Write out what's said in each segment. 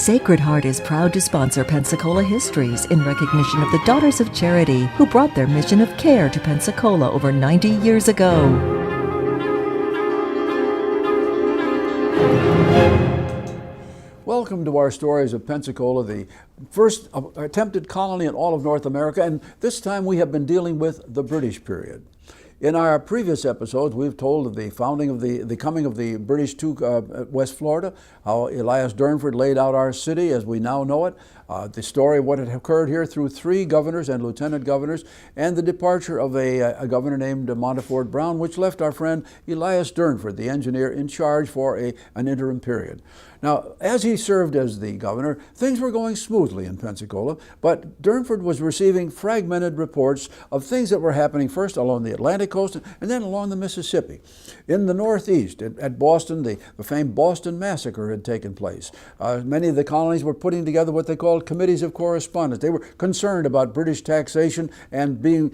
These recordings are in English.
Sacred Heart is proud to sponsor Pensacola Histories in recognition of the Daughters of Charity who brought their mission of care to Pensacola over 90 years ago. Welcome to our stories of Pensacola, the first attempted colony in all of North America, and this time we have been dealing with the British period. In our previous episodes, we've told of the founding of the coming of the British to West Florida, how Elias Durnford laid out our city as we now know it, the story of what had occurred here through 3 governors and lieutenant governors, and the departure of a governor named Montefort Brown, which left our friend Elias Durnford, the engineer, in charge for an interim period. Now, as he served as the governor, things were going smoothly in Pensacola, but Durnford was receiving fragmented reports of things that were happening first along the Atlantic coast and then along the Mississippi. In the Northeast, at Boston, the famed Boston Massacre had taken place. Many of the colonies were putting together what they called committees of correspondence. They were concerned about British taxation and being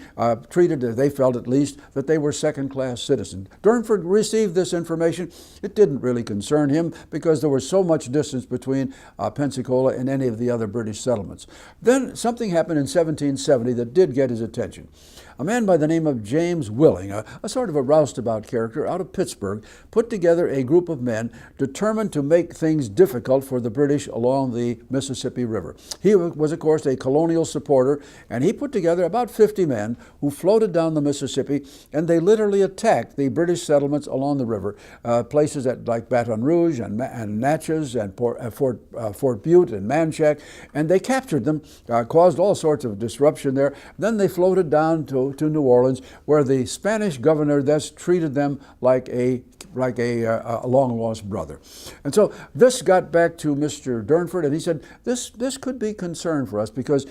treated, they felt at least, that they were second-class citizens. Durnford received this information. It didn't really concern him because there was so much distance between Pensacola and any of the other British settlements. Then something happened in 1770 that did get his attention. A man by the name of James Willing, a sort of a roustabout character out of Pittsburgh, put together a group of men determined to make things difficult for the British along the Mississippi River. He was, of course, a colonial supporter, and he put together about 50 men who floated down the Mississippi, and they literally attacked the British settlements along the river, places like Baton Rouge and Natchez and Fort Butte and Manchac, and they captured them, caused all sorts of disruption there. Then they floated down to New Orleans, where the Spanish governor thus treated them like a long-lost brother. And so this got back to Mr. Durnford, and he said, this could be concern for us, because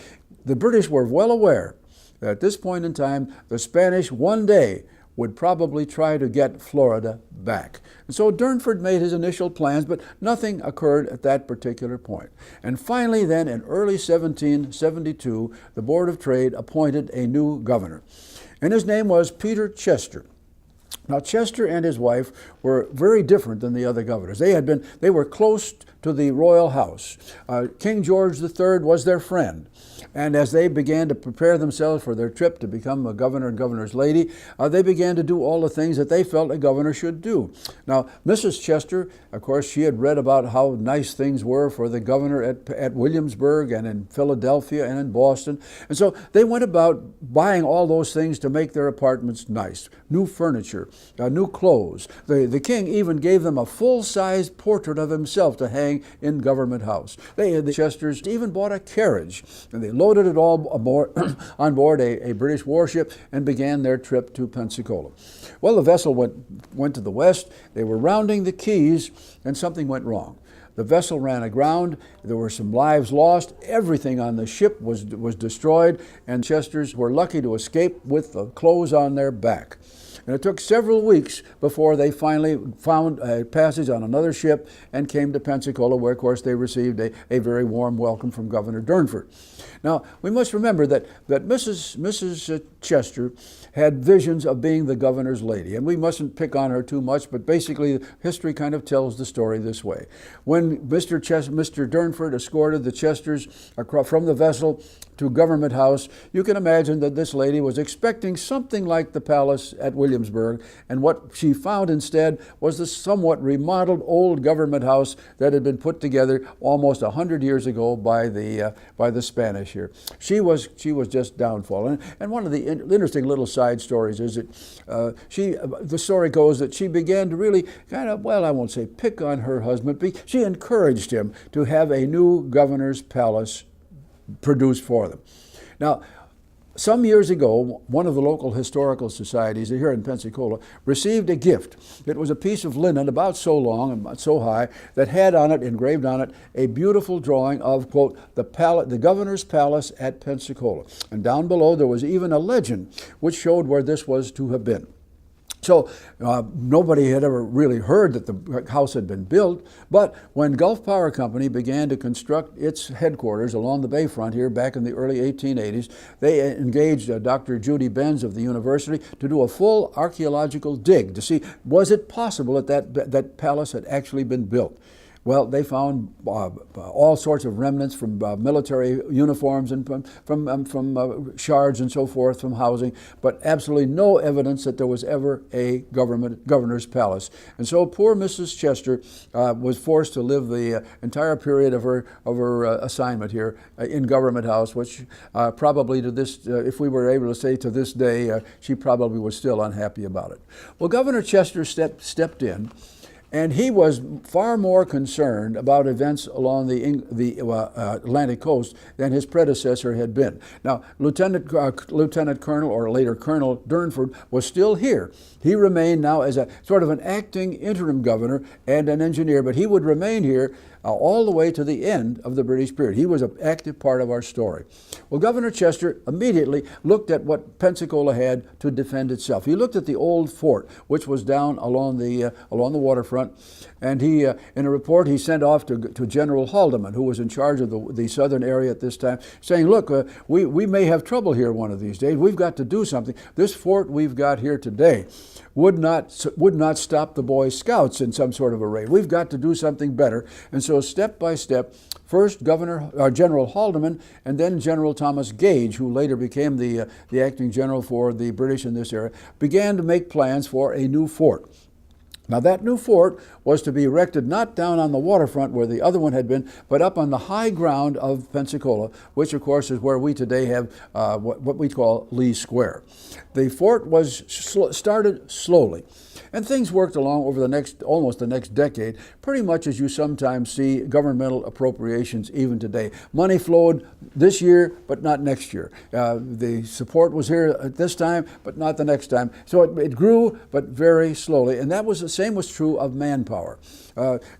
the British were well aware that at this point in time, the Spanish one day would probably try to get Florida back. And so Durnford made his initial plans, but nothing occurred at that particular point. And finally then, in early 1772, the Board of Trade appointed a new governor. And his name was Peter Chester. Now, Chester and his wife were very different than the other governors. They were close to the royal house. King George III was their friend. And as they began to prepare themselves for their trip to become a governor and governor's lady, they began to do all the things that they felt a governor should do. Now, Mrs. Chester, of course, she had read about how nice things were for the governor at Williamsburg and in Philadelphia and in Boston. And so they went about buying all those things to make their apartments nice. New furniture, new clothes. The king even gave them a full-size portrait of himself to hang in Government House. The Chesters even bought a carriage, and they loaded it all on board a British warship and began their trip to Pensacola. Well, the vessel went to the west. They were rounding the Keys, and something went wrong. The vessel ran aground. There were some lives lost. Everything on the ship was destroyed, and Chesters were lucky to escape with the clothes on their back. And it took several weeks before they finally found a passage on another ship and came to Pensacola, where, of course, they received a very warm welcome from Governor Durnford. Now, we must remember that Mrs. Chester had visions of being the governor's lady, and we mustn't pick on her too much, but basically history kind of tells the story this way. When Mr. Durnford escorted the Chesters from the vessel to Government House, you can imagine that this lady was expecting something like the palace at Williamsburg, and what she found instead was the somewhat remodeled old Government House that had been put together almost 100 years ago by the Spanish here. She was just downfall. And one of the interesting little side stories is that the story goes that she began to really kind of, well, I won't say pick on her husband, but she encouraged him to have a new governor's palace produced for them. Now, some years ago, one of the local historical societies here in Pensacola received a gift. It was a piece of linen about so long and about so high that had on it, engraved on it, a beautiful drawing of, quote, the governor's palace at Pensacola. And down below there was even a legend which showed where this was to have been. So nobody had ever really heard that the house had been built, but when Gulf Power Company began to construct its headquarters along the bayfront here back in the early 1880s, they engaged Dr. Judy Benz of the university to do a full archaeological dig to see, was it possible that that palace had actually been built? Well, they found all sorts of remnants from military uniforms and from shards and so forth from housing, but absolutely no evidence that there was ever a governor's palace. And so poor Mrs. Chester was forced to live the entire period of her assignment here in Government House, which probably to this, if we were able to say to this day, she probably was still unhappy about it. Well, Governor Chester stepped in. And he was far more concerned about events along the Atlantic coast than his predecessor had been. Now, Lieutenant Colonel, or later Colonel Durnford, was still here. He remained now as a sort of an acting interim governor and an engineer, but he would remain here all the way to the end of the British period. He was an active part of our story. Well, Governor Chester immediately looked at what Pensacola had to defend itself. He looked at the old fort, which was down along the waterfront, and he, in a report he sent off to General Haldeman, who was in charge of the southern area at this time, saying, look, we may have trouble here one of these days. We've got to do something. This fort we've got here today would not stop the Boy Scouts in some sort of a raid. We've got to do something better. And so step by step, first General Haldeman, and then General Thomas Gage, who later became the acting general for the British in this area, began to make plans for a new fort. Now, that new fort was to be erected not down on the waterfront where the other one had been, but up on the high ground of Pensacola, which, of course, is where we today have what we call Lee Square. The fort was started slowly, and things worked along over almost the next decade, pretty much as you sometimes see governmental appropriations even today. Money flowed this year, but not next year. The support was here at this time, but not the next time. So it grew, but very slowly, and that was the same was true of manpower.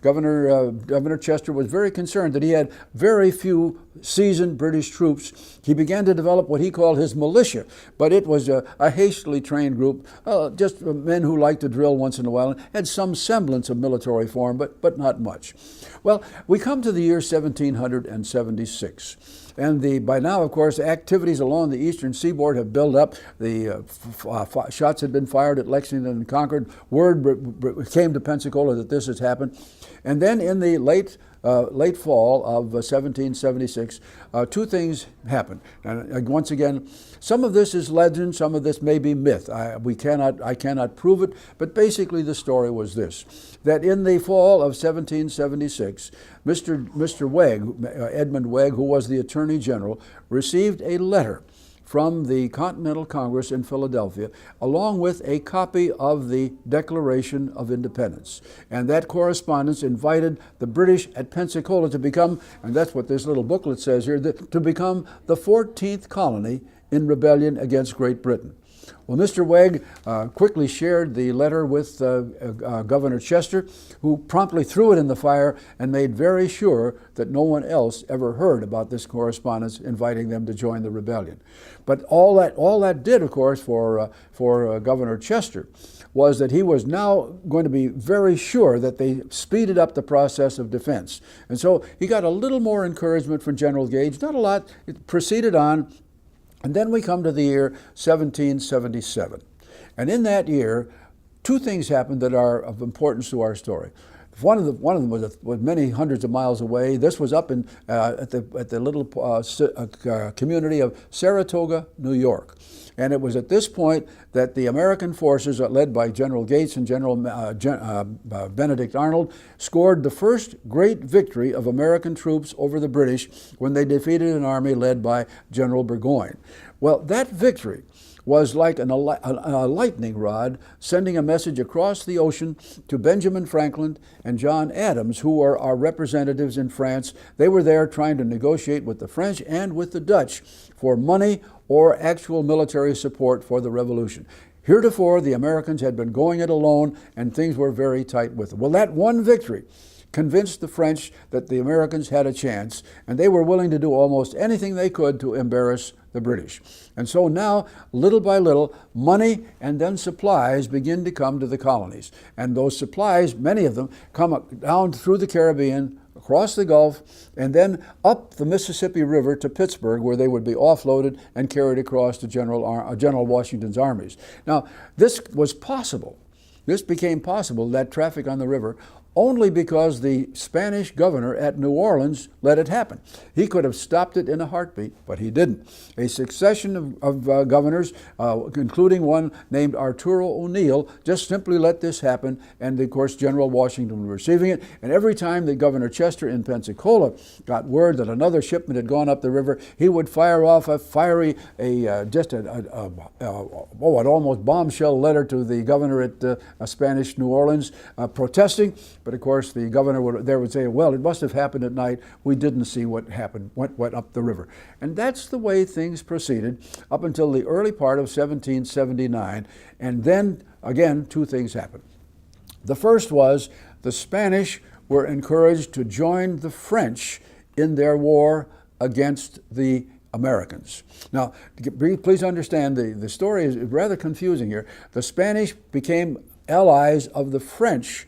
Governor Chester was very concerned that he had very few seasoned British troops. He began to develop what he called his militia, but it was a hastily trained group, just men who liked to drill once in a while and had some semblance of military form, but not much. Well, we come to the year 1776. And by now, of course, activities along the eastern seaboard have built up. The shots had been fired at Lexington and Concord. Word came to Pensacola that this has happened. And then in the late fall of 1776, two things happened. And once again, some of this is legend, some of this may be myth. I cannot prove it, but basically the story was this, that in the fall of 1776, Mr. Wegg, Edmund Wegg, who was the Attorney General, received a letter from the Continental Congress in Philadelphia, along with a copy of the Declaration of Independence. And that correspondence invited the British at Pensacola to become, and that's what this little booklet says here, to become the 14th colony in rebellion against Great Britain. Well, Mr. Wegg quickly shared the letter with Governor Chester, who promptly threw it in the fire and made very sure that no one else ever heard about this correspondence inviting them to join the rebellion. But all that did, of course, for Governor Chester was that he was now going to be very sure that they speeded up the process of defense. And so he got a little more encouragement from General Gage, not a lot. It proceeded on. And then we come to the year 1777. And in that year, two things happened that are of importance to our story. One of them was many hundreds of miles away. This was up in at the little community of Saratoga, New York. And it was at this point that the American forces, led by General Gates and General Benedict Arnold, scored the first great victory of American troops over the British when they defeated an army led by General Burgoyne. Well, that victory was like a lightning rod sending a message across the ocean to Benjamin Franklin and John Adams, who were our representatives in France. They were there trying to negotiate with the French and with the Dutch for money or actual military support for the revolution. Heretofore, the Americans had been going it alone, and things were very tight with them. Well, that one victory convinced the French that the Americans had a chance, and they were willing to do almost anything they could to embarrass the British. And so now, little by little, money and then supplies begin to come to the colonies. And those supplies, many of them, come down through the Caribbean, across the Gulf, and then up the Mississippi River to Pittsburgh, where they would be offloaded and carried across to General Washington's armies. Now, this was possible. This became possible, that traffic on the river, only because the Spanish governor at New Orleans let it happen. He could have stopped it in a heartbeat, but he didn't. A succession of governors, including one named Arturo O'Neill, just simply let this happen, and of course General Washington was receiving it. And every time that Governor Chester in Pensacola got word that another shipment had gone up the river, he would fire off an almost bombshell letter to the governor at Spanish New Orleans, protesting. But of course, the governor would say, well, it must have happened at night. We didn't see what happened, what went up the river. And that's the way things proceeded up until the early part of 1779. And then, again, two things happened. The first was the Spanish were encouraged to join the French in their war against the Americans. Now, please understand, the story is rather confusing here. The Spanish became allies of the French.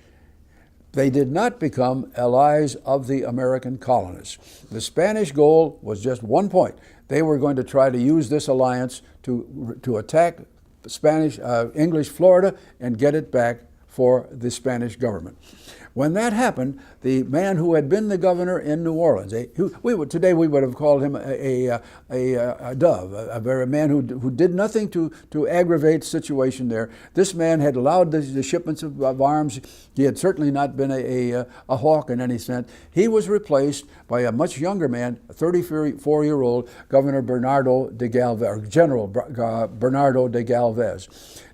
They did not become allies of the American colonists. The Spanish goal was just one point. They were going to try to use this alliance to attack English Florida and get it back for the Spanish government. When that happened, the man who had been the governor in New Orleans, today we would have called him a dove, a man who did nothing to aggravate the situation there. This man had allowed the shipments of arms. He had certainly not been a hawk in any sense. He was replaced by a much younger man, a 34-year-old Governor Bernardo de Galvez, or General Bernardo de Galvez.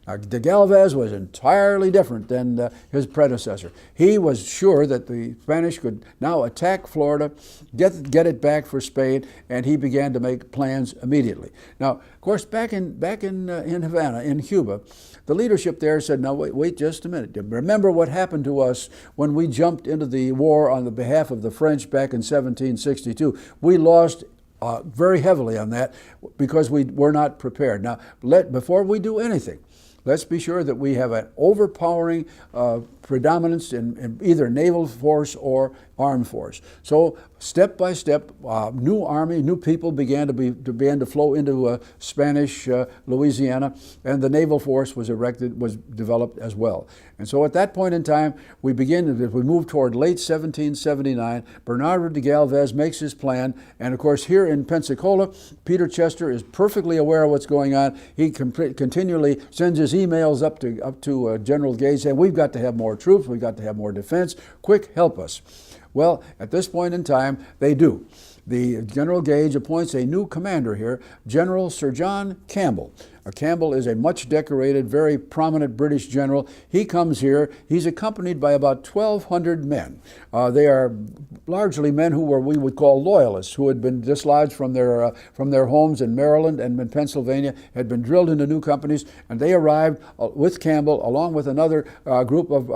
Now, de Galvez was entirely different than his predecessor. He was sure that the Spanish could now attack Florida, get it back for Spain, and he began to make plans immediately. Now, of course, back in Havana, in Cuba, the leadership there said, "Now wait just a minute. Remember what happened to us when we jumped into the war on the behalf of the French back in 1762. We lost very heavily on that because we were not prepared. Now, before we do anything, let's be sure that we have an overpowering predominance in either naval force or armed force." So step by step, new army, new people began to flow into Spanish Louisiana, and the naval force was developed as well. And so at that point in time, we move toward late 1779. Bernardo de Galvez makes his plan, and of course here in Pensacola, Peter Chester is perfectly aware of what's going on. He continually sends his emails up to General Gage saying, "We've got to have more troops, we've got to have more defense, quick, help us." Well, at this point in time, they do. The General Gage appoints a new commander here, General Sir John Campbell. Campbell is a much decorated, very prominent British general. He comes here. He's accompanied by about 1,200 men. They are largely men who we would call loyalists, who had been dislodged from their homes in Maryland and in Pennsylvania, had been drilled into new companies, and they arrived with Campbell, along with another group of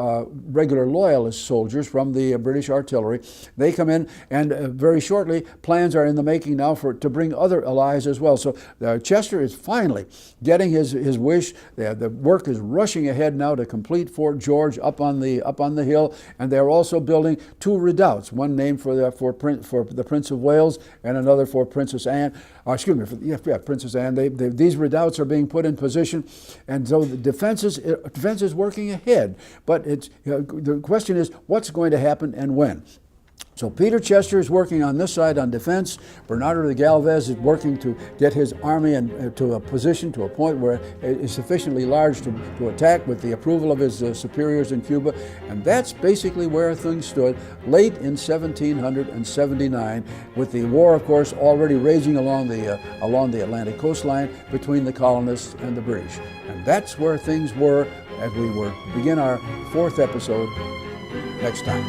regular loyalist soldiers from the British artillery. They come in, and very shortly, plans are in the making now to bring other allies as well. So Chester is finally getting his wish. The work is rushing ahead now to complete Fort George up on the hill, and they're also building two redoubts, one named for the Prince of Wales and another for Princess Anne. Princess Anne. These redoubts are being put in position, and so the defense is working ahead. But the question is, what's going to happen and when? So Peter Chester is working on this side on defense. Bernardo de Galvez is working to get his army to a position, to a point where it is sufficiently large to attack with the approval of his superiors in Cuba. And that's basically where things stood late in 1779, with the war, of course, already raging along the Atlantic coastline between the colonists and the British. And that's where things were as we begin our fourth episode next time.